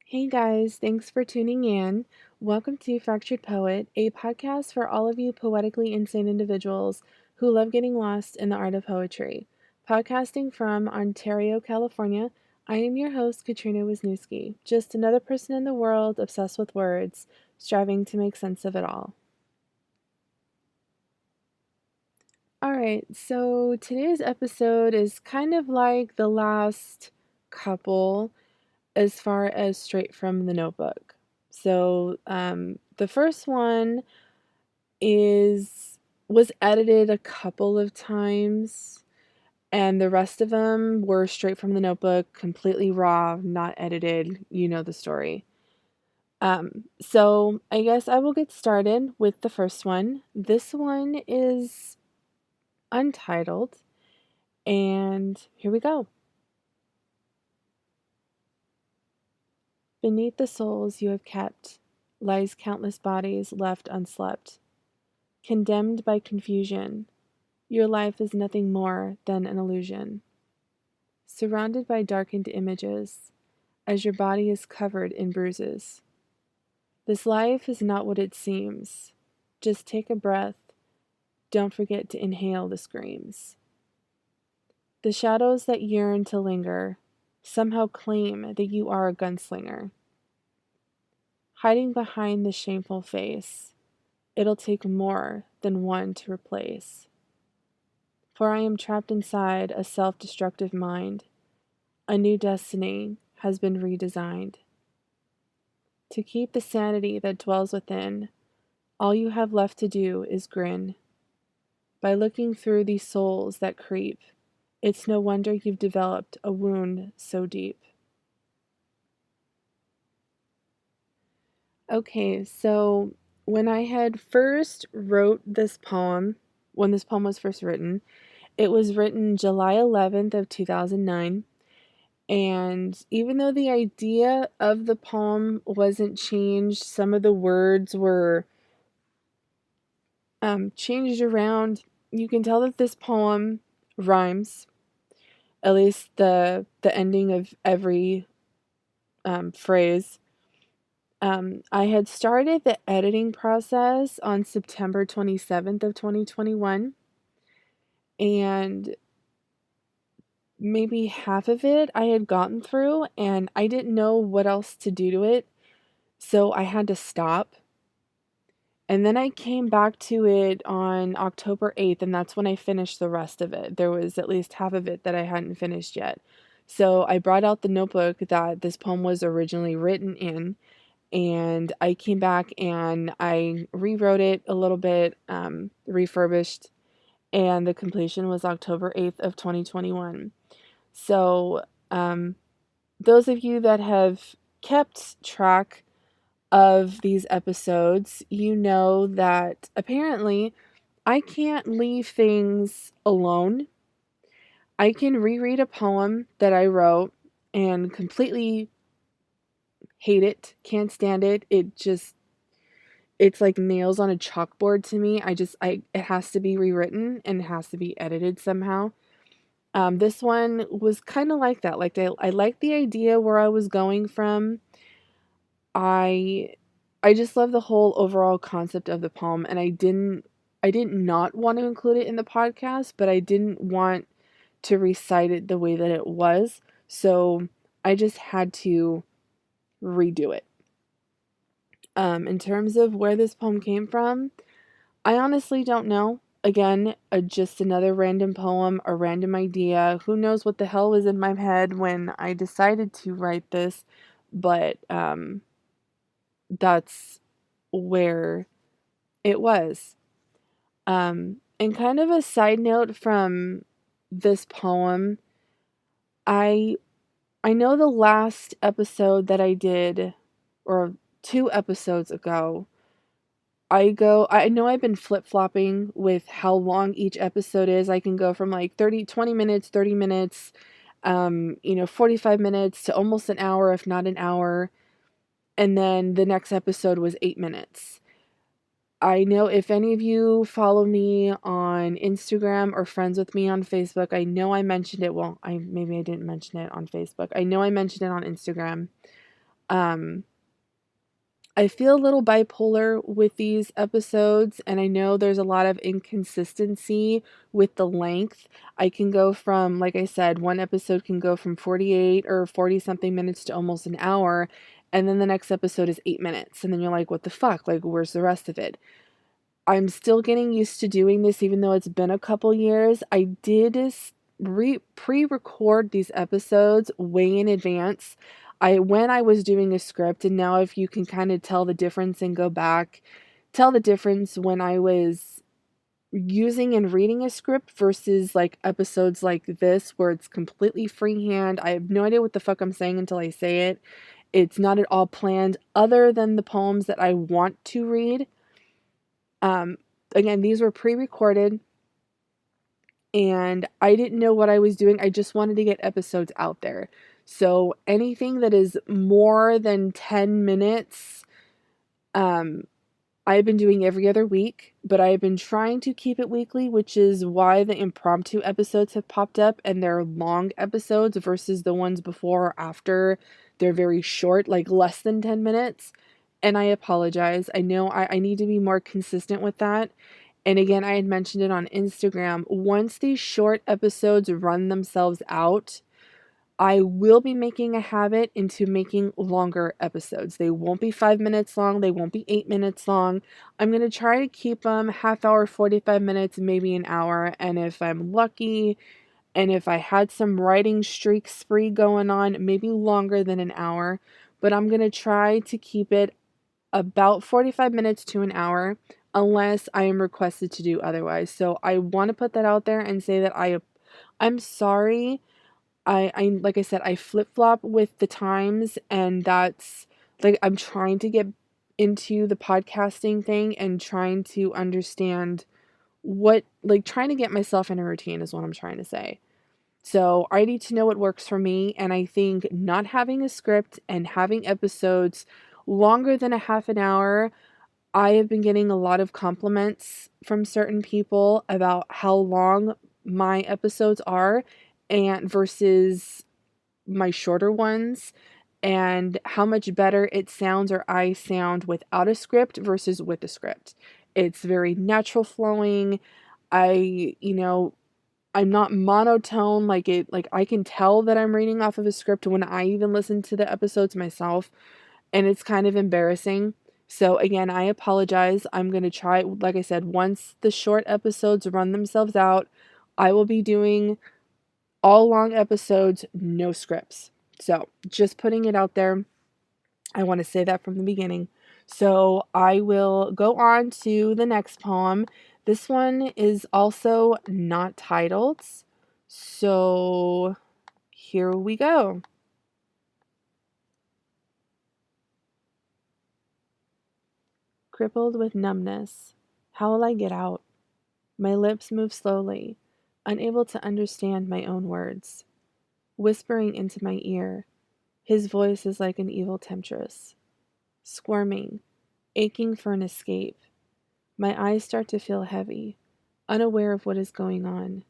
Hey guys, thanks for tuning in. Welcome to Fractured Poet, a podcast for all of you poetically insane individuals who love getting lost in the art of poetry. Podcasting from Ontario, California, I am your host, Katrina Wisniewski, just another person in the world obsessed with words, striving to make sense of it all. Alright, so today's episode is kind of like the last couple as far as straight from the notebook. So the first one is was edited a couple of times, and the rest of them were straight from the notebook, completely raw, not edited. You know the story. So I guess I will get started with the first one. This one is untitled, and here we go. Beneath the souls you have kept lies countless bodies left unslept. Condemned by confusion, your life is nothing more than an illusion. Surrounded by darkened images, as your body is covered in bruises. This life is not what it seems. Just take a breath. Don't forget to inhale the screams. The shadows that yearn to linger somehow claim that you are a gunslinger. Hiding behind the shameful face, it'll take more than one to replace. For I am trapped inside a self-destructive mind. A new destiny has been redesigned. To keep the sanity that dwells within, all you have left to do is grin. By looking through these souls that creep, it's no wonder you've developed a wound so deep. Okay, so when I had first wrote this poem, when this poem was first written, it was written July 11th of 2009. And even though the idea of the poem wasn't changed, some of the words were changed around. You can tell that this poem rhymes, at least the ending of every phrase. I had started the editing process on September 27th of 2021, and maybe half of it I had gotten through, and I didn't know what else to do to it, so I had to stop. And then I came back to it on October 8th, and that's when I finished the rest of it. There was at least half of it that I hadn't finished yet. So I brought out the notebook that this poem was originally written in, and I came back and I rewrote it a little bit, refurbished, and the completion was October 8th of 2021. So those of you that have kept track of these episodes, you know that apparently I can't leave things alone. I can reread a poem that I wrote and completely hate it, can't stand it. It's like nails on a chalkboard to me. It has to be rewritten and it has to be edited somehow. This one was kind of like that. Like I liked the idea where I was going from. I I just love the whole overall concept of the poem, and I didn't not want to include it in the podcast, but I didn't want to recite it the way that it was. So I just had to redo it. In terms of where this poem came from, I honestly don't know. Again, just another random poem, a random idea. Who knows what the hell was in my head when I decided to write this, but that's where it was. And kind of a side note from this poem, I I know the last episode that I did, or 2 episodes ago, I know I've been flip-flopping with how long each episode is. I can go from like 20 minutes, 30 minutes, 45 minutes to almost an hour, if not an hour. And then the next episode was 8 minutes. I know if any of you follow me on Instagram or friends with me on Facebook, I know I mentioned it. Well, maybe I didn't mention it on Facebook. I know I mentioned it on Instagram. Um, I feel a little bipolar with these episodes, and I know there's a lot of inconsistency with the length. I can go from, like I said, one episode can go from 48 or 40 something minutes to almost an hour, and then the next episode is 8 minutes. And then you're like, what the fuck? Like, where's the rest of it? I'm still getting used to doing this, even though it's been a couple years. I did pre-record these episodes way in advance. When I was doing a script, and now if you can kind of tell the difference and go back, tell the difference when I was using and reading a script versus like episodes like this where it's completely freehand. I have no idea what the fuck I'm saying until I say it. It's not at all planned other than the poems that I want to read. Um, Again, these were pre-recorded and I didn't know what I was doing. I just wanted to get episodes out there. So anything that is more than 10 minutes, um, I've been doing every other week, but I've been trying to keep it weekly, which is why the impromptu episodes have popped up and they're long episodes versus the ones before or after. They're very short, like less than 10 minutes. And I apologize. I know I need to be more consistent with that. And again, I had mentioned it on Instagram. Once these short episodes run themselves out, I will be making a habit into making longer episodes. They won't be 5 minutes long. They won't be 8 minutes long. I'm going to try to keep them half hour, 45 minutes, maybe an hour. And if I'm lucky, and if I had some writing streak spree going on, maybe longer than an hour. But I'm going to try to keep it about 45 minutes to an hour unless I am requested to do otherwise. So I want to put that out there and say that I'm sorry. I like I said, I flip-flop with the times, and that's like I'm trying to get into the podcasting thing and trying to understand trying to get myself in a routine is what I'm trying to say. So I need to know what works for me, and I think not having a script and having episodes longer than a half an hour, I have been getting a lot of compliments from certain people about how long my episodes are and versus my shorter ones and how much better it sounds or I sound without a script versus with a script. It's very natural flowing. I'm not monotone like I can tell that I'm reading off of a script when I even listen to the episodes myself, and it's kind of embarrassing. So again, I apologize. I'm going to try, like I said, once the short episodes run themselves out, I will be doing all long episodes, no scripts. So, just putting it out there. I want to say that from the beginning. So, I will go on to the next poem. This one is also not titled. So, here we go. Crippled with numbness. How will I get out? My lips move slowly, unable to understand my own words. Whispering into my ear, his voice is like an evil temptress. Squirming, aching for an escape. My eyes start to feel heavy, unaware of what is going on.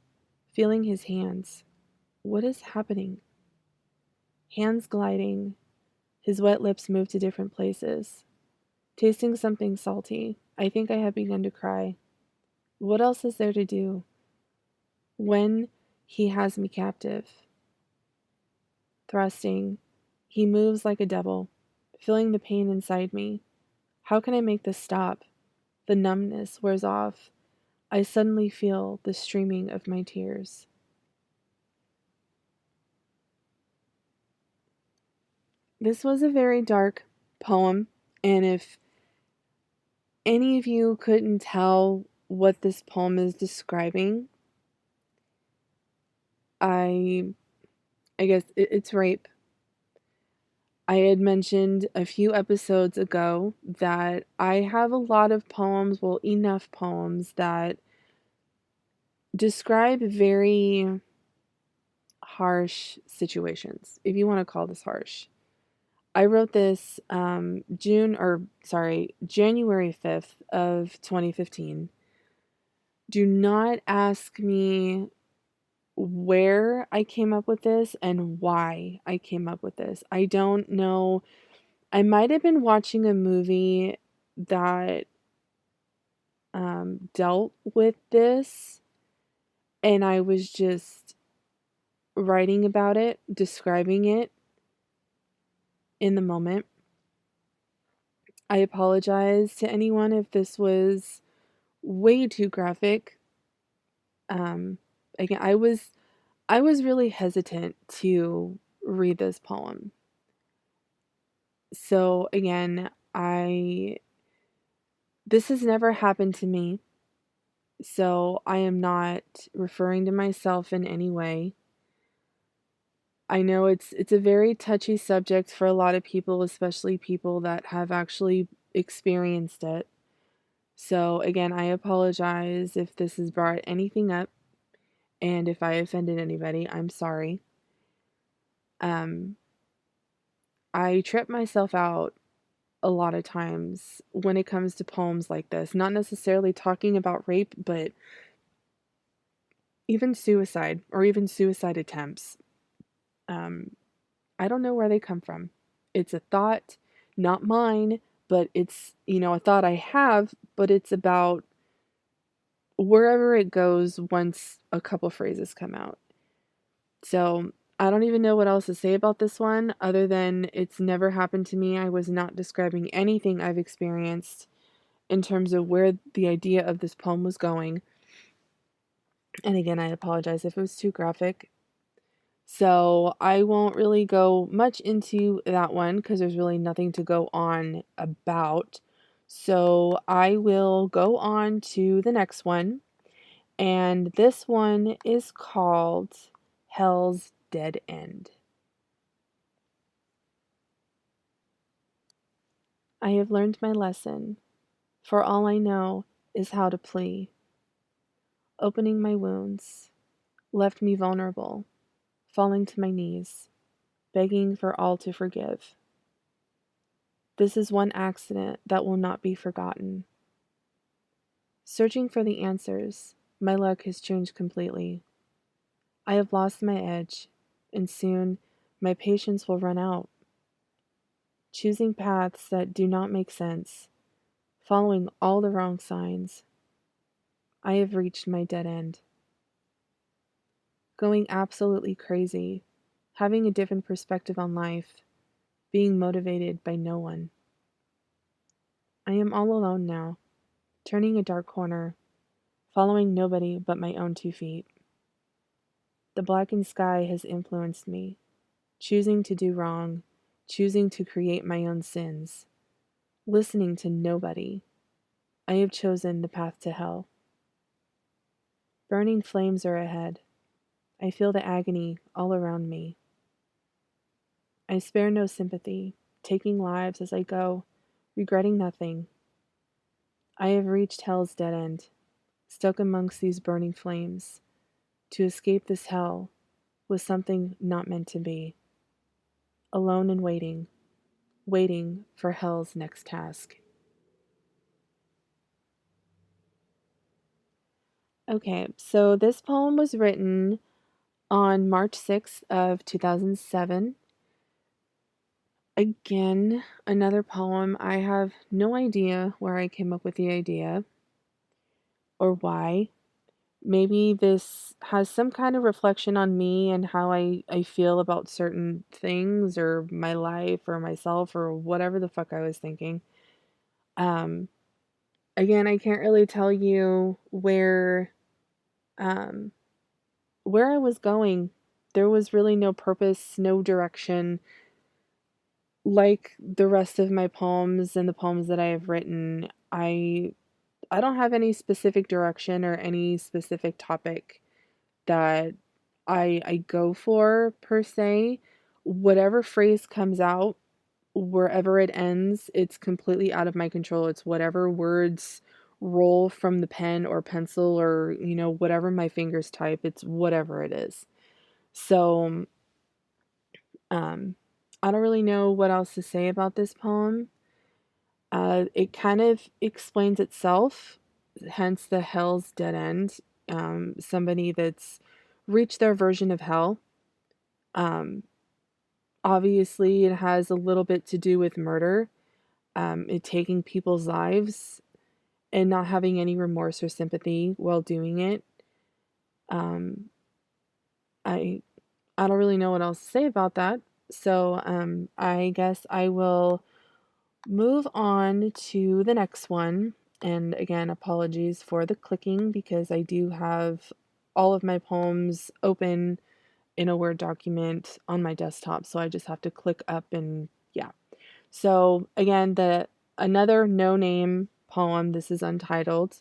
Feeling his hands. What is happening? Hands gliding. His wet lips move to different places. Tasting something salty. I think I have begun to cry. What else is there to do? When he has me captive. Thrusting. He moves like a devil, feeling the pain inside me. How can I make this stop? The numbness wears off. I suddenly feel the streaming of my tears. This was a very dark poem, and if any of you couldn't tell what this poem is describing, I I guess it's rape. I had mentioned a few episodes ago that I have a lot of poems, well, enough poems that describe very harsh situations, if you want to call this harsh. I wrote this January 5th of 2015. Do not ask me where I came up with this and why I came up with this. I don't know I might have been watching a movie that dealt with this, and I was just writing about it, describing it in the moment. I apologize to anyone if this was way too graphic. Um, again, I was really hesitant to read this poem. So again, I this has never happened to me. So I am not referring to myself in any way. I know it's a very touchy subject for a lot of people, especially people that have actually experienced it. So again, I apologize if this has brought anything up and if I offended anybody, I'm sorry. Um I trip myself out a lot of times when it comes to poems like this, not necessarily talking about rape, but even suicide or even suicide attempts. Um I don't know where they come from. It's a thought, not mine, but it's, a thought I have, but it's about wherever it goes once a couple phrases come out. So I don't even know what else to say about this one other than it's never happened to me. I was not describing anything I've experienced in terms of where the idea of this poem was going. And again, I apologize if it was too graphic. So I won't really go much into that one because there's really nothing to go on about. So I will go on to the next one. And this one is called Hell's Dead End. I have learned my lesson, for all I know is how to plea. Opening my wounds left me vulnerable, falling to my knees, begging for all to forgive. This is one accident that will not be forgotten. Searching for the answers, my luck has changed completely. I have lost my edge, and soon my patience will run out. Choosing paths that do not make sense, following all the wrong signs, I have reached my dead end. Going absolutely crazy, having a different perspective on life, being motivated by no one. I am all alone now, turning a dark corner, following nobody but my own 2 feet. The blackened sky has influenced me, choosing to do wrong, choosing to create my own sins, listening to nobody. I have chosen the path to hell. Burning flames are ahead. I feel the agony all around me. I spare no sympathy, taking lives as I go, regretting nothing. I have reached hell's dead end, stuck amongst these burning flames. To escape this hell was something not meant to be. Alone and waiting, waiting for hell's next task. Okay, so this poem was written on March 6th of 2007. Again, another poem. I have no idea where I came up with the idea or why. Maybe this has some kind of reflection on me and how I feel about certain things or my life or myself or whatever the fuck I was thinking. Um, Again, I can't really tell you um, where I was going. There was really no purpose, no direction. Like the rest of my poems and the poems that I have written, I don't have any specific direction or any specific topic that I go for per se. Whatever phrase comes out, wherever it ends, it's completely out of my control. It's whatever words roll from the pen or pencil or, whatever my fingers type, it's whatever it is. So, um, I don't really know what else to say about this poem. It kind of explains itself, hence the hell's dead end. Somebody that's reached their version of hell. Um, Obviously, it has a little bit to do with murder, it taking people's lives and not having any remorse or sympathy while doing it. Um, I I don't really know what else to say about that. So I guess I will move on to the next one. And again, apologies for the clicking because I do have all of my poems open in a Word document on my desktop. So I just have to click up and yeah. So again, the another no name poem. This is untitled.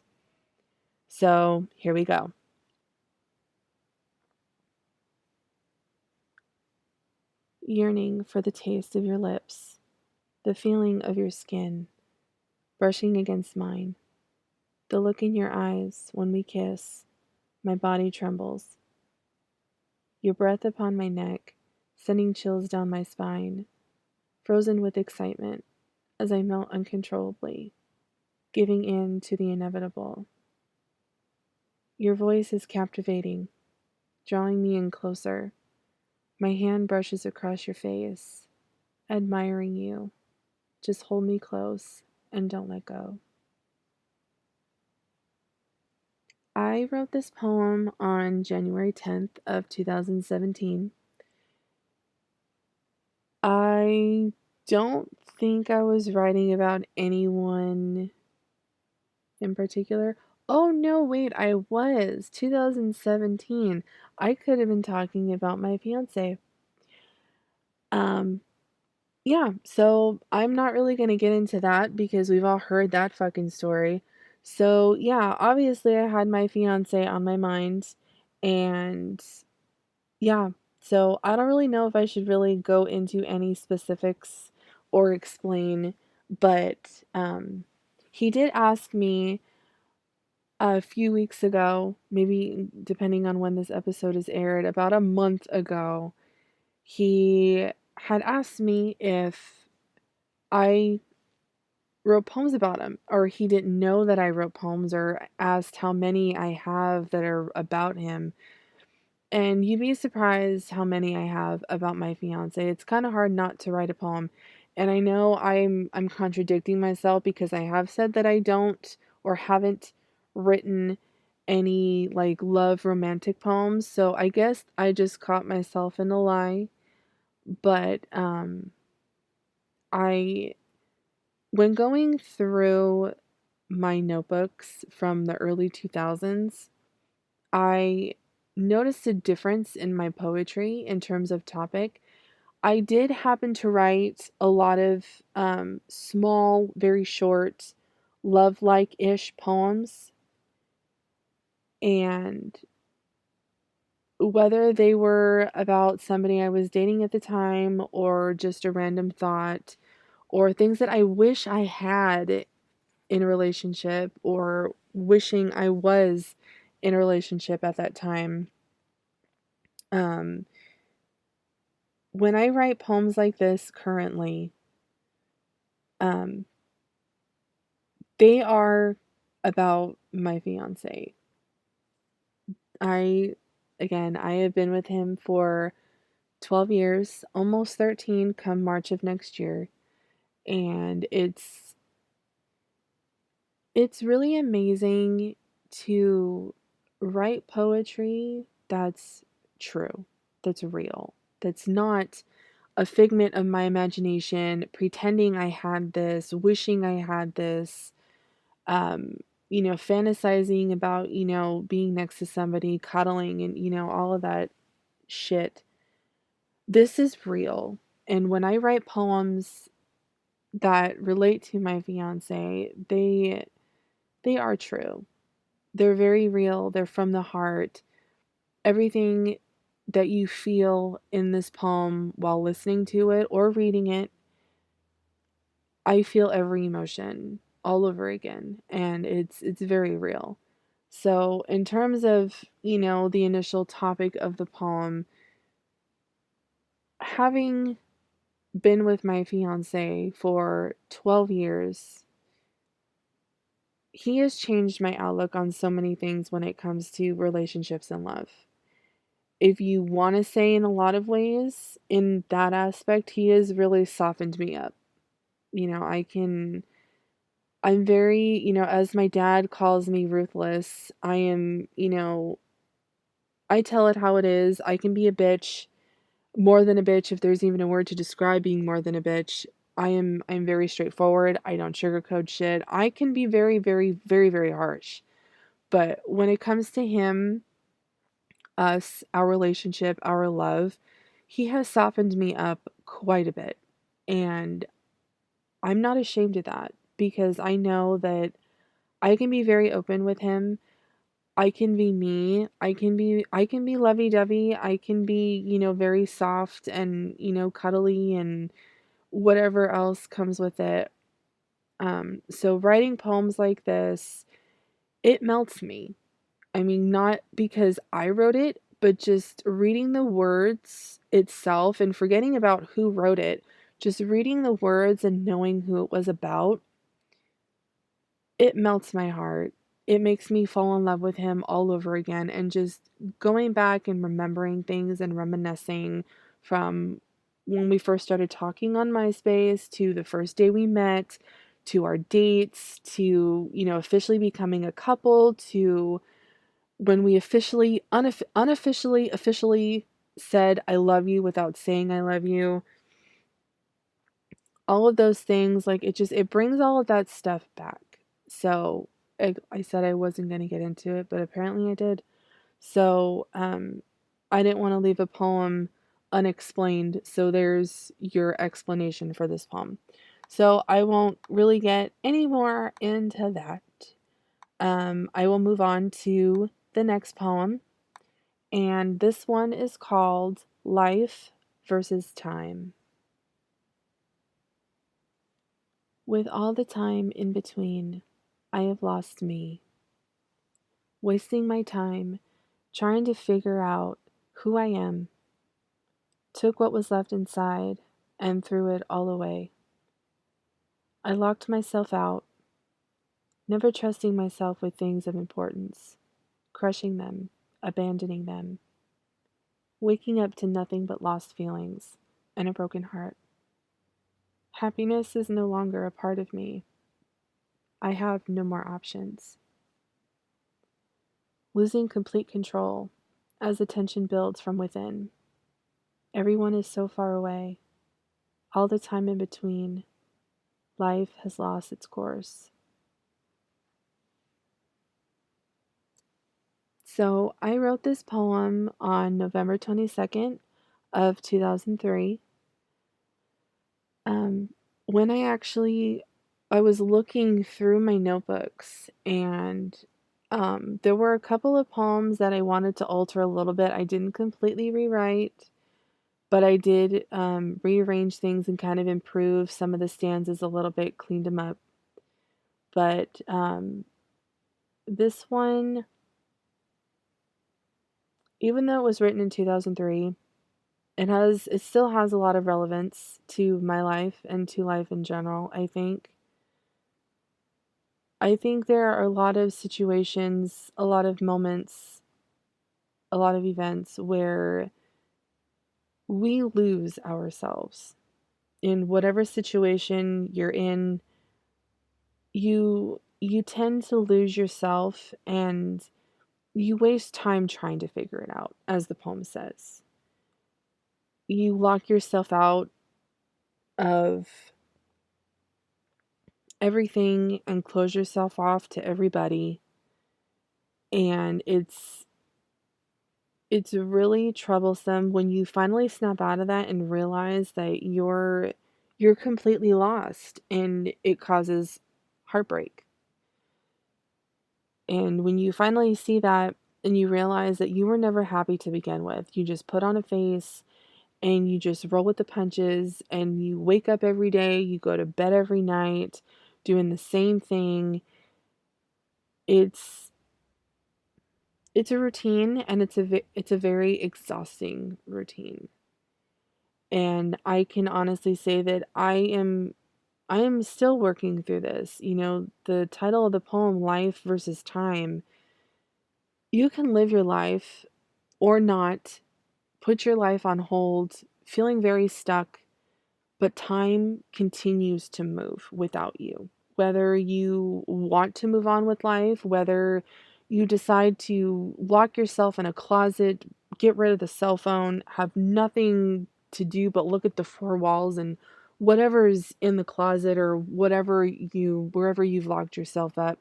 So here we go. Yearning for the taste of your lips, the feeling of your skin brushing against mine, the look in your eyes when we kiss, my body trembles. Your breath upon my neck, sending chills down my spine, frozen with excitement as I melt uncontrollably, giving in to the inevitable. Your voice is captivating, drawing me in closer. My hand brushes across your face, admiring you. Just hold me close and don't let go. I wrote this poem on January 10th of 2017. I don't think I was writing about anyone in particular. Oh no, wait, I was. 2017. I could have been talking about my fiance. Um, yeah, so I'm not really going to get into that because we've all heard that fucking story. So, yeah, obviously I had my fiance on my mind and yeah, so I don't really know if I should really go into any specifics or explain, but he did ask me a few weeks ago, maybe depending on when this episode is aired, about a month ago, he had asked me if I wrote poems about him, or he didn't know that I wrote poems, or asked how many I have that are about him. And you'd be surprised how many I have about my fiance. It's kind of hard not to write a poem. And I know I'm contradicting myself because I have said that I don't or haven't written any like love romantic poems. So I guess I just caught myself in a lie. But I when going through my notebooks from the early 2000s, I noticed a difference in my poetry in terms of topic. I did happen to write a lot of small, very short, love like ish poems, and whether they were about somebody I was dating at the time or just a random thought or things that I wish I had in a relationship or wishing I was in a relationship at that time. Um, when I write poems like this currently, um, they are about my fiance. I, again, I have been with him for 12 years, almost 13 come March of next year. And it's really amazing to write poetry that's true, that's real, that's not a figment of my imagination, pretending I had this, wishing I had this, um, fantasizing about, being next to somebody, cuddling, and, all of that shit. This is real. And when I write poems that relate to my fiance, they are true. They're very real. They're from the heart. Everything that you feel in this poem while listening to it or reading it, I feel every emotion all over again, and it's very real. So, in terms of, the initial topic of the poem, having been with my fiance for 12 years, he has changed my outlook on so many things when it comes to relationships and love. if you want to say in a lot of ways, in that aspect, he has really softened me up. You know, I'm very, as my dad calls me ruthless, I am, I tell it how it is. I can be a bitch, more than a bitch, if there's even a word to describe being more than a bitch. I'm very straightforward. I don't sugarcoat shit. I can be very, very, very, very harsh. But when it comes to him, us, our relationship, our love, he has softened me up quite a bit. And I'm not ashamed of that because I know that I can be very open with him. I can be me. I can be lovey-dovey. I can be, very soft and, cuddly and whatever else comes with it. So writing poems like this, it melts me. I mean, not because I wrote it, but just reading the words itself and forgetting about who wrote it, just reading the words and knowing who it was about, it melts my heart. It makes me fall in love with him all over again and just going back and remembering things and reminiscing from when we first started talking on MySpace to the first day we met to our dates to, officially becoming a couple to when we officially said I love you without saying I love you, all of those things, like it brings all of that stuff back. So I said I wasn't going to get into it, but apparently I did. So I didn't want to leave a poem unexplained, so there's your explanation for this poem. So I won't really get any more into that. I will move on to the next poem. And this one is called Life versus Time. With all the time in between, I have lost me, wasting my time trying to figure out who I am. Took what was left inside and threw it all away. I locked myself out, never trusting myself with things of importance, crushing them, abandoning them, waking up to nothing but lost feelings and a broken heart. Happiness is no longer a part of me. I have no more options. Losing complete control as the tension builds from within. Everyone is so far away. All the time in between, life has lost its course. So I wrote this poem on November 22nd of 2003. Um, when I was looking through my notebooks and there were a couple of poems that I wanted to alter a little bit. I didn't completely rewrite, but I did rearrange things and kind of improve some of the stanzas a little bit, cleaned them up. But this one, even though it was written in 2003, it still has a lot of relevance to my life and to life in general, I think. I think there are a lot of situations, a lot of moments, a lot of events where we lose ourselves. In whatever situation you're in, you tend to lose yourself and you waste time trying to figure it out, as the poem says. You lock yourself out of everything and close yourself off to everybody, and it's really troublesome when you finally snap out of that and realize that you're completely lost, and it causes heartbreak. And when you finally see that and you realize that you were never happy to begin with, you just put on a face and you just roll with the punches and you wake up every day, you go to bed every night doing the same thing. It's it's a routine, and it's a very exhausting routine. And I can honestly say that I am still working through this. The title of the poem, Life versus Time, you can live your life or not put your life on hold, feeling very stuck, but time continues to move without you. Whether you want to move on with life, whether you decide to lock yourself in a closet, get rid of the cell phone, have nothing to do but look at the four walls and whatever's in the closet or wherever you've locked yourself up,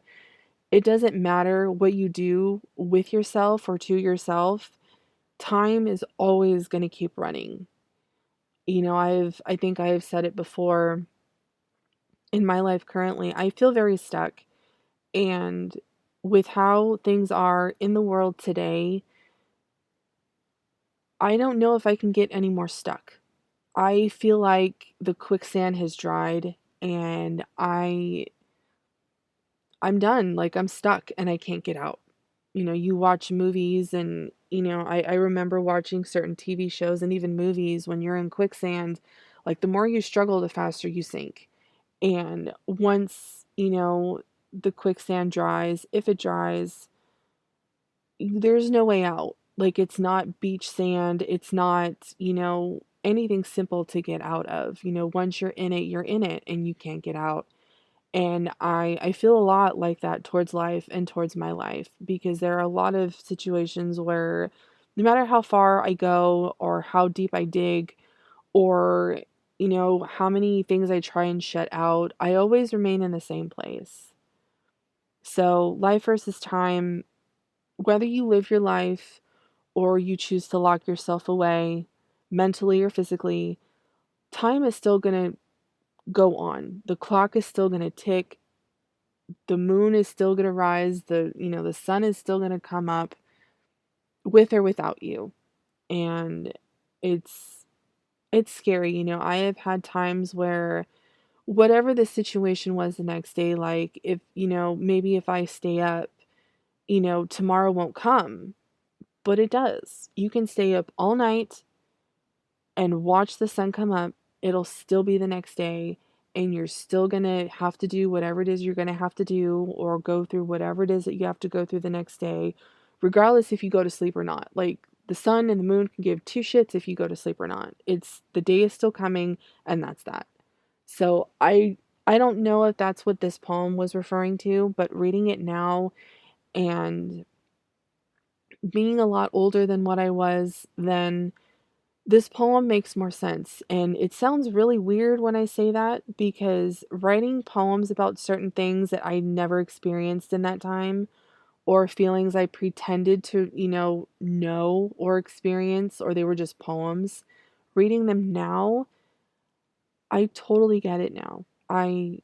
it doesn't matter what you do with yourself or to yourself. Time is always going to keep running. I think I have said it before in my life currently. I feel very stuck, and with how things are in the world today, I don't know if I can get any more stuck. I feel like the quicksand has dried and I'm done. Like I'm stuck and I can't get out. You watch movies and, I remember watching certain TV shows and even movies when you're in quicksand, like the more you struggle, the faster you sink. And once, the quicksand dries, if it dries, there's no way out. Like it's not beach sand, it's not, anything simple to get out of. Once you're in it and you can't get out. And I feel a lot like that towards life and towards my life because there are a lot of situations where no matter how far I go or how deep I dig or how many things I try and shut out, I always remain in the same place. So, life versus time, whether you live your life or you choose to lock yourself away mentally or physically, time is still going to go on. The clock is still going to tick. The moon is still going to rise. The sun is still going to come up with or without you. And it's it's scary. I have had times where whatever the situation was the next day, like if, maybe if I stay up, tomorrow won't come, but it does. You can stay up all night and watch the sun come up. It'll still be the next day, and you're still going to have to do whatever it is you're going to have to do or go through whatever it is that you have to go through the next day, regardless if you go to sleep or not. Like the sun and the moon can give two shits if you go to sleep or not. It's the day is still coming, and that's that. So I don't know if that's what this poem was referring to, but reading it now and being a lot older than what I was then, this poem makes more sense. And it sounds really weird when I say that because writing poems about certain things that I never experienced in that time or feelings I pretended to, know or experience, or they were just poems, reading them now, I totally get it now. I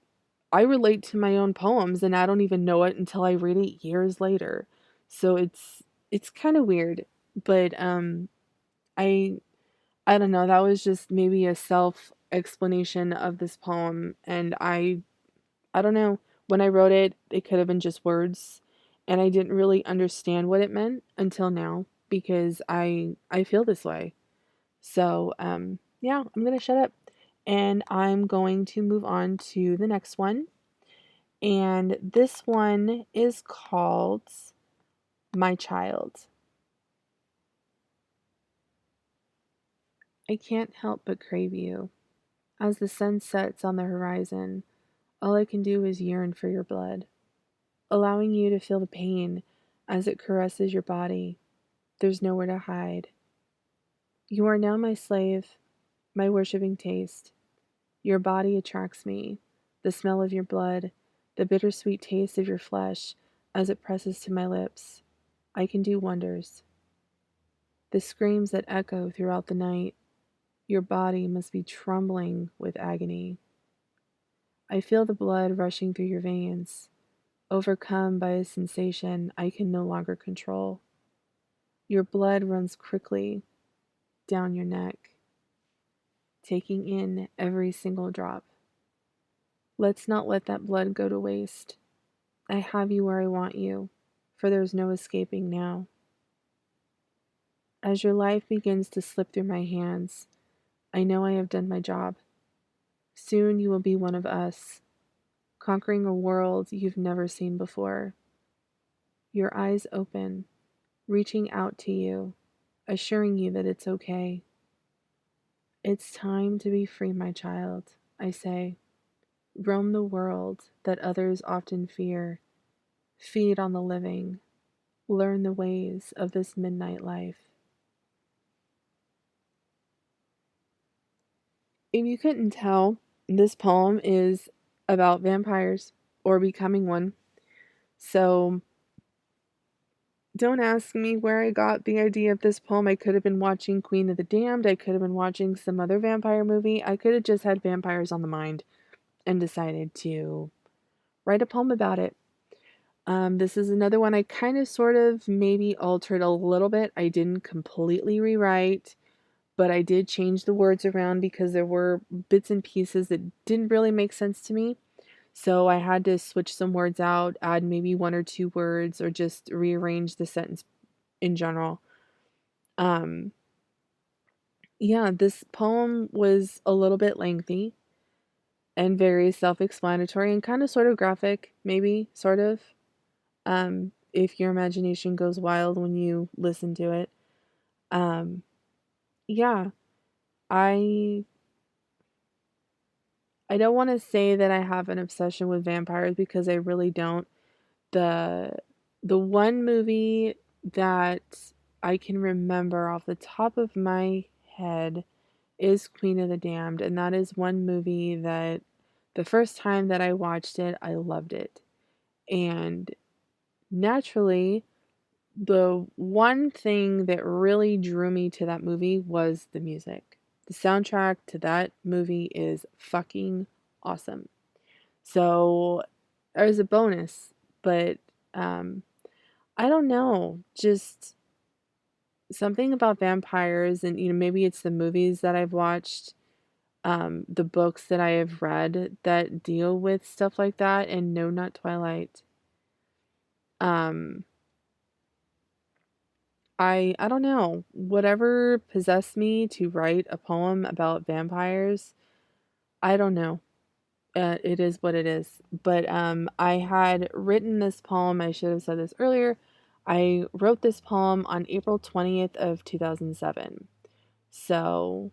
relate to my own poems and I don't even know it until I read it years later. So it's kind of weird, but I I don't know, that was just maybe a self explanation of this poem and I don't know, when I wrote it it could have been just words and I didn't really understand what it meant until now because I feel this way. So, yeah, I'm going to shut up and I'm going to move on to the next one. And this one is called My Child. I can't help but crave you. As the sun sets on the horizon, all I can do is yearn for your blood, allowing you to feel the pain as it caresses your body. There's nowhere to hide. You are now my slave, my worshipping taste. Your body attracts me, the smell of your blood, the bittersweet taste of your flesh as it presses to my lips. I can do wonders. The screams that echo throughout the night, your body must be trembling with agony. I feel the blood rushing through your veins, overcome by a sensation I can no longer control. Your blood runs quickly down your neck, taking in every single drop. Let's not let that blood go to waste. I have you where I want you, for there's no escaping now. As your life begins to slip through my hands, I know I have done my job. Soon you will be one of us, conquering a world you've never seen before. Your eyes open, reaching out to you. assuring you that it's okay. It's time to be free, my child, I say. Roam the world that others often fear. Feed on the living. Learn the ways of this midnight life. If you couldn't tell, this poem is about vampires or becoming one. So don't ask me where I got the idea of this poem. I could have been watching Queen of the Damned. I could have been watching some other vampire movie. I could have just had vampires on the mind and decided to write a poem about it. This is another one I kind of sort of maybe altered a little bit. I didn't completely rewrite, but I did change the words around because there were bits and pieces that didn't really make sense to me. So I had to switch some words out, add maybe one or two words, or just rearrange the sentence in general. Um, yeah, this poem was a little bit lengthy and very self explanatory and kind of sort of graphic, maybe, sort of. If your imagination goes wild when you listen to it. Um, yeah, I I don't want to say that I have an obsession with vampires because I really don't. The the one movie that I can remember off the top of my head is Queen of the Damned, and that is one movie that the first time that I watched it, I loved it. And naturally, the one thing that really drew me to that movie was the music. The soundtrack to that movie is fucking awesome. So there's a bonus, but um, I don't know, just something about vampires, and maybe it's the movies that I've watched, the books that I have read that deal with stuff like that, and no, not Twilight. Um, I don't know. Whatever possessed me to write a poem about vampires, I don't know. It is what it is. But I had written this poem. I should have said this earlier. I wrote this poem on April 20th of 2007. So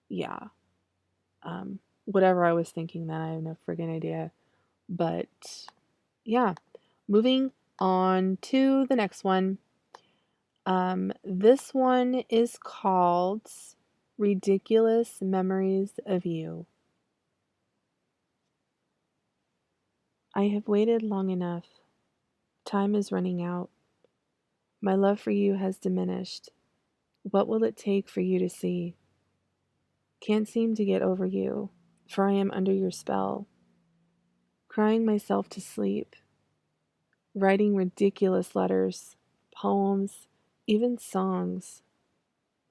yeah, whatever I was thinking then, I have no friggin' idea. But yeah, moving on to the next one. This one is called Ridiculous Memories of You. I have waited long enough. Time is running out. My love for you has diminished. What will it take for you to see? Can't seem to get over you, for I am under your spell. Crying myself to sleep. Writing ridiculous letters, poems, even songs.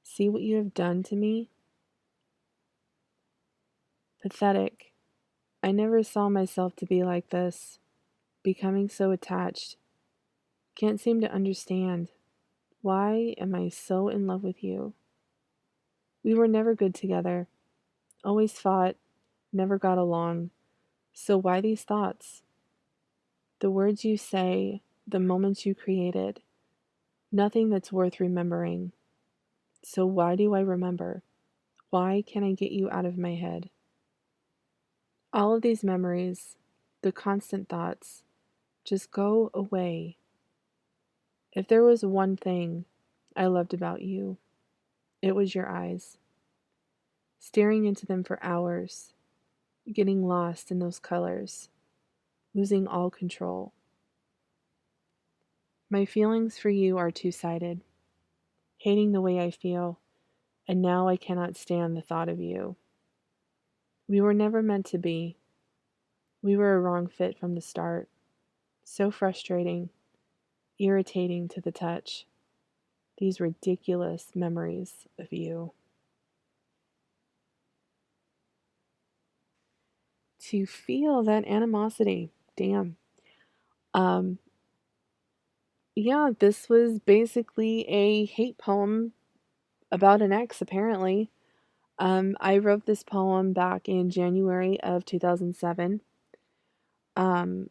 See what you have done to me? Pathetic. I never saw myself to be like this, becoming so attached. Can't seem to understand. Why am I so in love with you? We were never good together. Always fought, never got along. So why these thoughts? The words you say, the moments you created, nothing that's worth remembering. So why do I remember? Why can't I get you out of my head? All of these memories, the constant thoughts, just go away. If there was one thing I loved about you, it was your eyes. Staring into them for hours, getting lost in those colors, losing all control. My feelings for you are two-sided, hating the way I feel, and now I cannot stand the thought of you. We were never meant to be. We were a wrong fit from the start. So frustrating, irritating to the touch. These ridiculous memories of you. To feel that animosity. Damn. Um, yeah, this was basically a hate poem about an ex, apparently. I wrote this poem back in January of 2007. Um,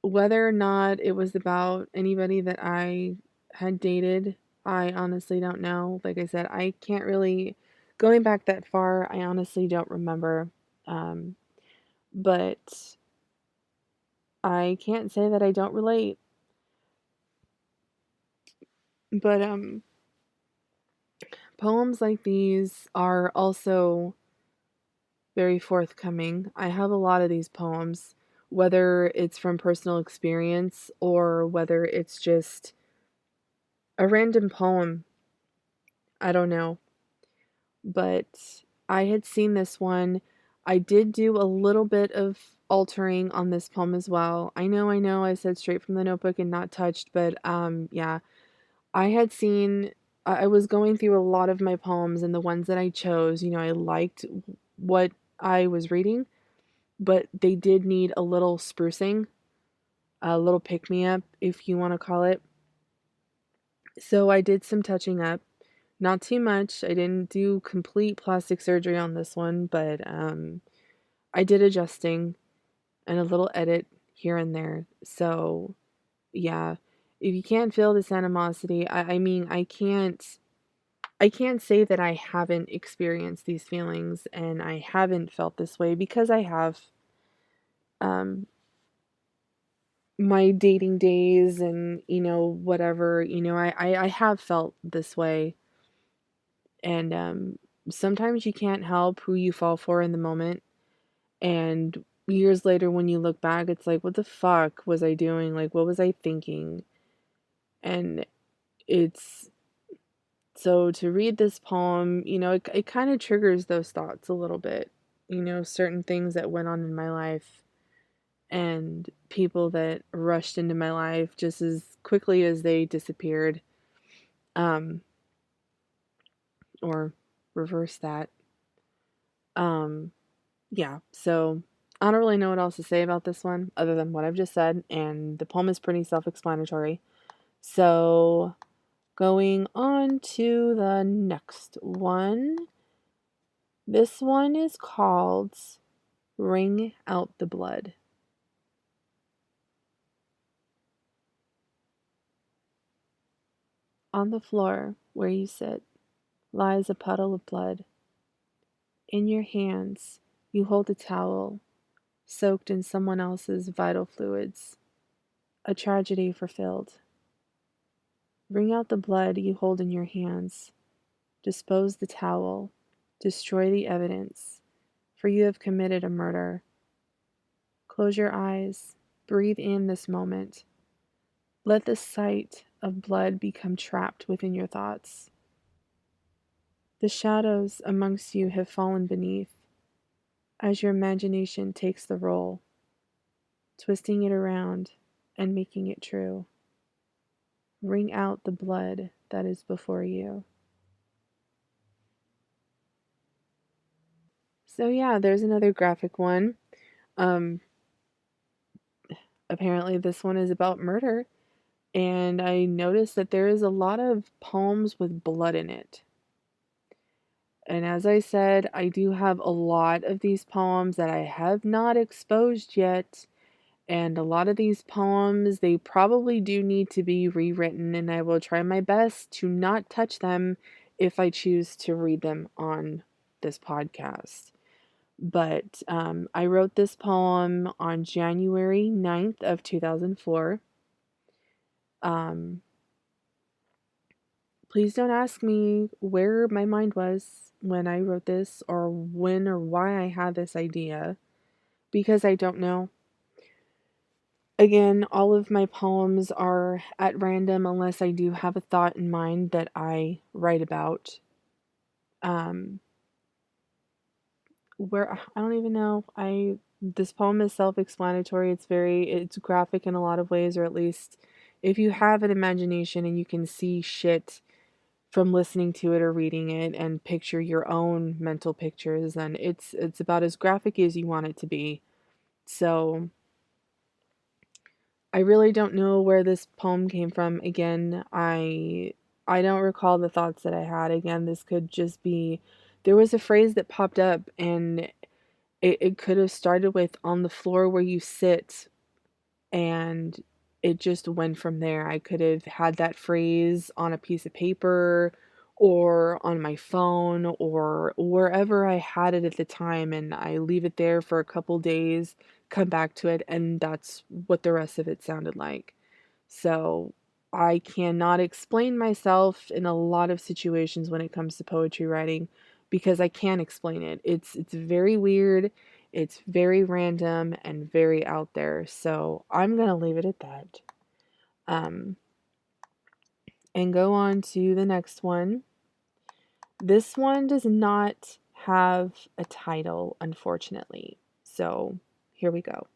whether or not it was about anybody that I had dated, I honestly don't know. Like I said, I can't really, going back that far, I honestly don't remember. Um, but I can't say that I don't relate. But poems like these are also very forthcoming. I have a lot of these poems, whether it's from personal experience or whether it's just a random poem. I don't know. But I had seen this one. I did do a little bit of altering on this poem as well. I know, I said straight from the notebook and not touched, but yeah, I had seen, I was going through a lot of my poems and the ones that I chose, I liked what I was reading, but they did need a little sprucing, a little pick me up, if you want to call it. So I did some touching up. Not too much. I didn't do complete plastic surgery on this one, but I did adjusting and a little edit here and there. So, yeah, if you can't feel this animosity, I mean, I can't say that I haven't experienced these feelings and I haven't felt this way because I have. Um, my dating days and whatever, I have felt this way, and sometimes you can't help who you fall for in the moment. And years later, when you look back, it's like, what the fuck was I doing? Like, what was I thinking? And it's so to read this poem, it kind of triggers those thoughts a little bit. Certain things that went on in my life and people that rushed into my life just as quickly as they disappeared. Um, or reverse that. Um, yeah, so I don't really know what else to say about this one other than what I've just said, and the poem is pretty self explanatory. So, going on to the next one. This one is called Wring Out the Blood. On the floor where you sit lies a puddle of blood. In your hands, you hold a towel soaked in someone else's vital fluids. A tragedy fulfilled. Wring out the blood you hold in your hands. Dispose the towel. Destroy the evidence, for you have committed a murder. Close your eyes. Breathe in this moment. Let the sight of blood become trapped within your thoughts. The shadows amongst you have fallen beneath as your imagination takes the role, twisting it around and making it true. Wring out the blood that is before you. So yeah, there's another graphic one. Um, Apparently this one is about murder, and I noticed that there is a lot of poems with blood in it. And as I said, I do have a lot of these poems that I have not exposed yet. And a lot of these poems, they probably do need to be rewritten, and I will try my best to not touch them if I choose to read them on this podcast. But I wrote this poem on January 9th of 2004. Um, please don't ask me where my mind was when I wrote this or when or why I had this idea, because I don't know. Again, all of my poems are at random unless I do have a thought in mind that I write about. Um, where I don't even know. This poem is self-explanatory. It's graphic in a lot of ways, or at least if you have an imagination and you can see shit from listening to it or reading it and picture your own mental pictures, then it's about as graphic as you want it to be. So I really don't know where this poem came from. Again, I don't recall the thoughts that I had. Again, this could just be there was a phrase that popped up, and it could have started with on the floor where you sit, and it just went from there. I could have had that phrase on a piece of paper or on my phone or wherever I had it at the time, and I leave it there for a couple days, come back to it, and that's what the rest of it sounded like. So I cannot explain myself in a lot of situations when it comes to poetry writing because I can't explain it. It's very weird, it's very random and very out there. So I'm gonna leave it at that. Um, and go on to the next one. This one does not have a title, unfortunately. So here we go.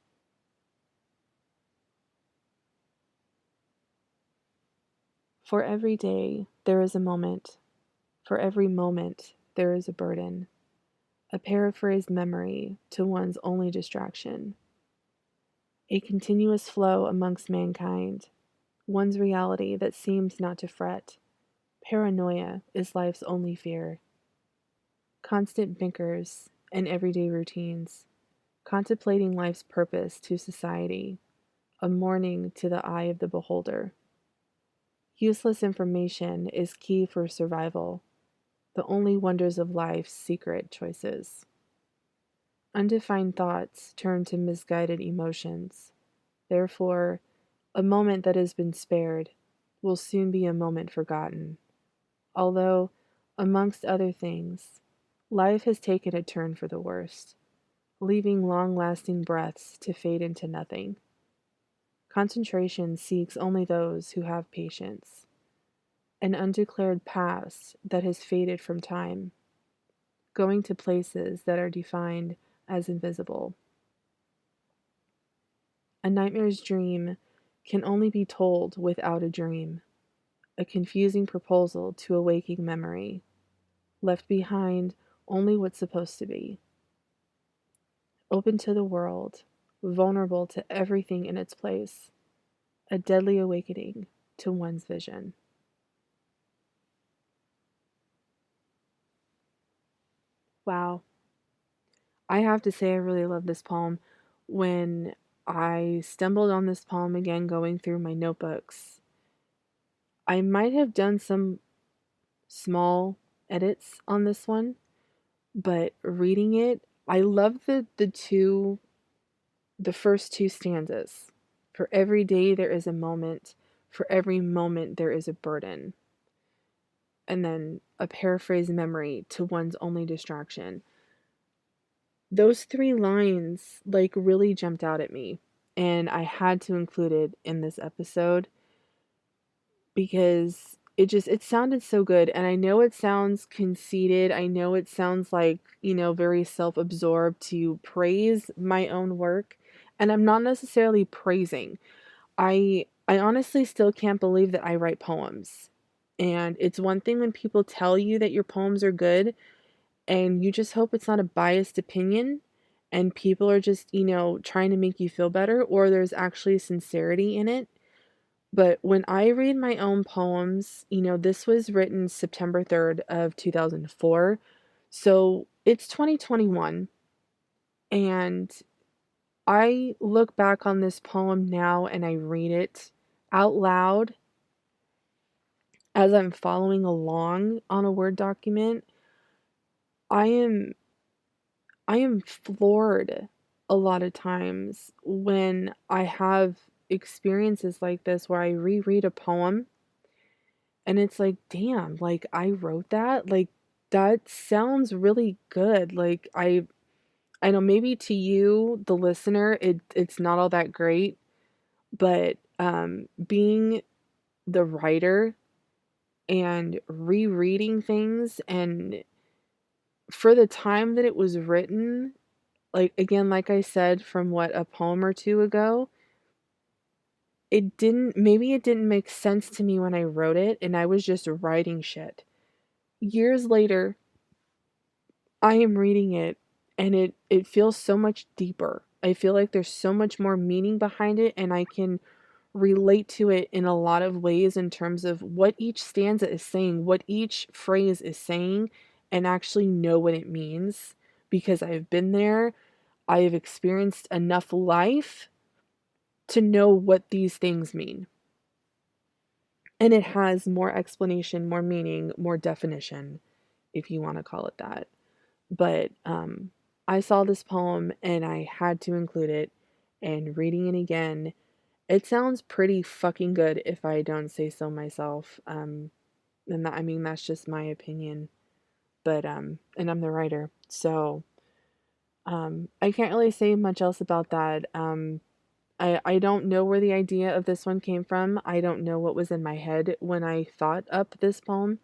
For every day there is a moment. For every moment there is a burden. A paraphrased memory to one's only distraction. A continuous flow amongst mankind. One's reality that seems not to fret. Paranoia is life's only fear. Constant bickers and everyday routines. Contemplating life's purpose to society. A mourning to the eye of the beholder. Useless information is key for survival. The only wonders of life's secret choices. Undefined thoughts turn to misguided emotions. Therefore, a moment that has been spared will soon be a moment forgotten. Although, amongst other things, life has taken a turn for the worst, leaving long-lasting breaths to fade into nothing. Concentration seeks only those who have patience. An undeclared past that has faded from time, going to places that are defined as invisible. A nightmare's dream can only be told without a dream, a confusing proposal to a waking memory, left behind only what's supposed to be. Open to the world, vulnerable to everything in its place, a deadly awakening to one's vision. Wow. I have to say, I really love this poem. When I stumbled on this poem again going through my notebooks, I might have done some small edits on this one, but reading it, I love the first two stanzas. For every day there is a moment, for every moment there is a burden. And then a paraphrase memory to one's only distraction. Those three lines like really jumped out at me, and I had to include it in this episode because it sounded so good. And I know it sounds conceited, I know it sounds like, very self-absorbed to praise my own work, and I'm not necessarily praising. I honestly still can't believe that I write poems. And it's one thing when people tell you that your poems are good and you just hope it's not a biased opinion and people are just, trying to make you feel better, or there's actually sincerity in it. But when I read my own poems, this was written September 3rd of 2004. So it's 2021, and I look back on this poem now and I read it out loud as I'm following along on a Word document. I am I am floored a lot of times when I have experiences like this where I reread a poem and it's like, damn, like I wrote that. Like that sounds really good. Like I know maybe to you, the listener, it's not all that great, but being the writer and rereading things, and for the time that it was written, like again, like I said, from what, a poem or two ago, it didn't make sense to me when I wrote it and I was just writing shit. Years later, I am reading it and it feels so much deeper. I feel like there's so much more meaning behind it, and I can relate to it in a lot of ways in terms of what each stanza is saying, what each phrase is saying, and actually know what it means because I've been there. I have experienced enough life to know what these things mean. And it has more explanation, more meaning, more definition, if you want to call it that. But I saw this poem and I had to include it. And reading it again, it sounds pretty fucking good if I don't say so myself. And that, I mean, that's just my opinion. But and I'm the writer, so I can't really say much else about that. I don't know where the idea of this one came from. I don't know what was in my head when I thought up this poem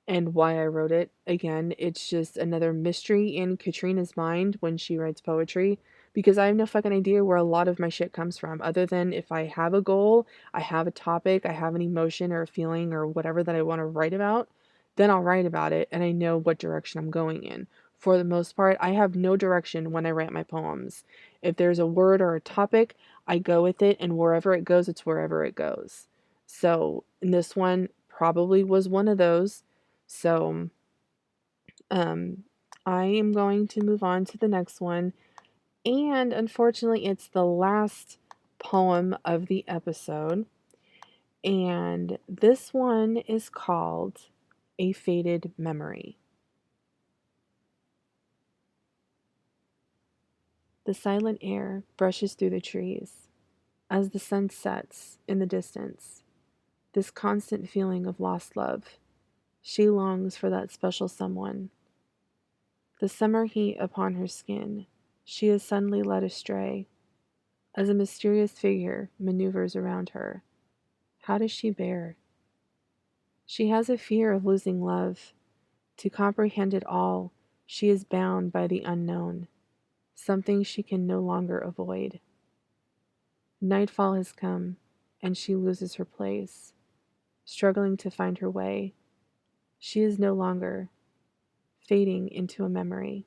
and why I wrote it. Again, it's just another mystery in Katrina's mind when she writes poetry, because I have no fucking idea where a lot of my shit comes from, other than if I have a goal, I have a topic, I have an emotion or a feeling or whatever that I want to write about, then I'll write about it and I know what direction I'm going in. For the most part, I have no direction when I write my poems. If there's a word or a topic, I go with it, and wherever it goes, it's wherever it goes. So, this one probably was one of those. So, um, I am going to move on to the next one. And unfortunately, it's the last poem of the episode. And this one is called A Faded Memory. The silent air brushes through the trees as the sun sets in the distance. This constant feeling of lost love. She longs for that special someone. The summer heat upon her skin, she is suddenly led astray as a mysterious figure maneuvers around her. How does she bear? She has a fear of losing love. To comprehend it all, she is bound by the unknown, something she can no longer avoid. Nightfall has come, and she loses her place, struggling to find her way. She is no longer, fading into a memory.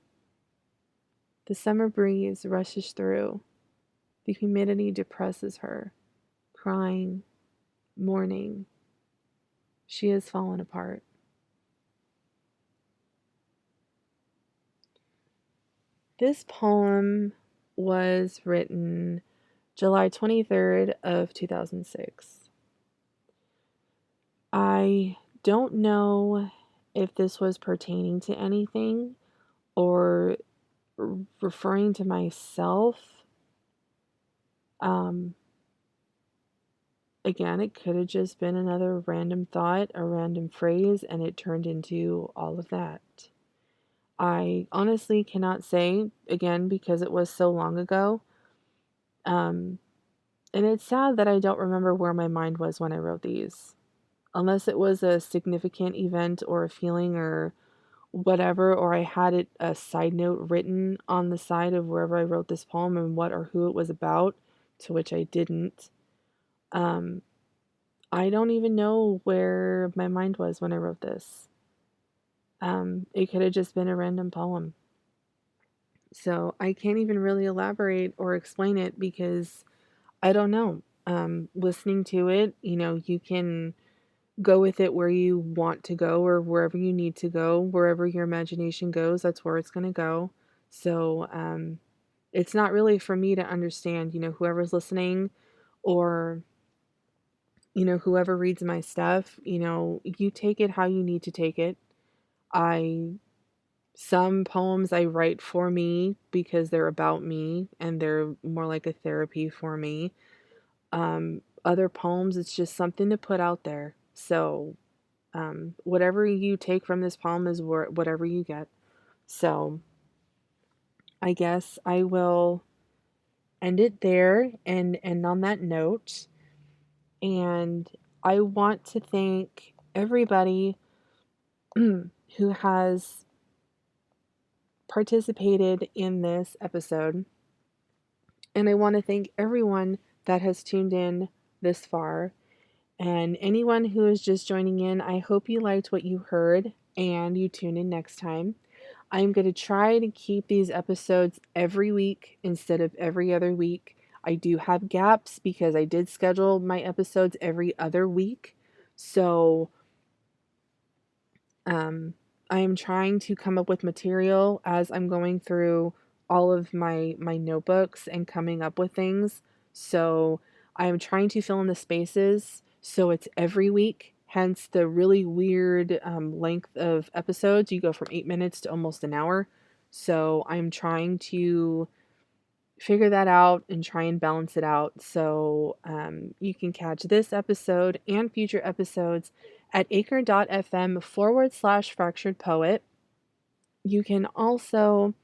The summer breeze rushes through. The humidity depresses her, crying, mourning. She has fallen apart. This poem was written July 23rd of 2006. I don't know if this was pertaining to anything or referring to myself. Um, Again, it could have just been another random thought, a random phrase, and it turned into all of that. I honestly cannot say, again, because it was so long ago. Um, and it's sad that I don't remember where my mind was when I wrote these. Unless it was a significant event or a feeling or whatever, or I had it a side note written on the side of wherever I wrote this poem and what or who it was about, to which I didn't. Um, I don't even know where my mind was when I wrote this. It could have just been a random poem. So I can't even really elaborate or explain it because I don't know. Listening to it, you can go with it where you want to go or wherever you need to go, wherever your imagination goes, that's where it's going to go. So, it's not really for me to understand, whoever's listening or, whoever reads my stuff, you take it how you need to take it. I Some poems I write for me because they're about me and they're more like a therapy for me. Other poems, it's just something to put out there. So, whatever you take from this poem is whatever you get. So, I guess I will end it there and end on that note. And I want to thank everybody who has participated in this episode. And I want to thank everyone that has tuned in this far. And anyone who is just joining in, I hope you liked what you heard and you tune in next time. I'm going to try to keep these episodes every week instead of every other week. I do have gaps because I did schedule my episodes every other week. So, I am trying to come up with material as I'm going through all of my notebooks and coming up with things. So, I am trying to fill in the spaces so it's every week, hence the really weird length of episodes. You go from 8 minutes to almost an hour. So I'm trying to figure that out and try and balance it out. So you can catch this episode and future episodes at anchor.fm/fractured poet. You can also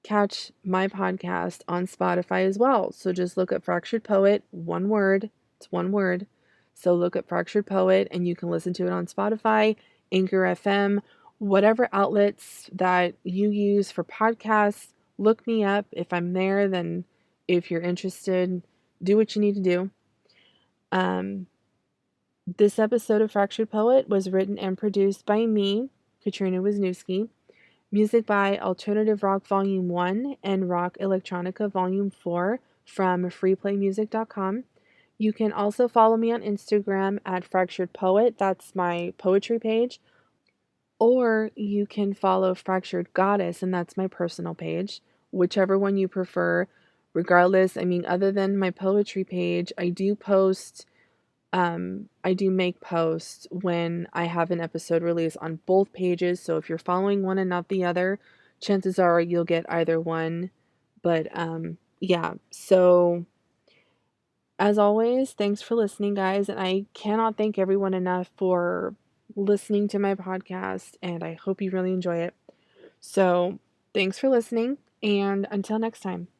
catch my podcast on Spotify as well. So just look up Fractured Poet, one word. It's one word. So look up Fractured Poet and you can listen to it on Spotify, Anchor FM, whatever outlets that you use for podcasts. Look me up. If I'm there, then if you're interested, do what you need to do. This episode of Fractured Poet was written and produced by me, Katrina Wisniewski. Music by Alternative Rock Volume 1 and Rock Electronica Volume 4 from freeplaymusic.com. You can also follow me on Instagram at Fractured Poet. That's my poetry page. Or you can follow Fractured Goddess, and that's my personal page. Whichever one you prefer. Regardless, I mean, other than my poetry page, I do make posts when I have an episode release on both pages. So if you're following one and not the other, chances are you'll get either one. But yeah, so as always, thanks for listening, guys. And I cannot thank everyone enough for listening to my podcast. And I hope you really enjoy it. So thanks for listening. And until next time.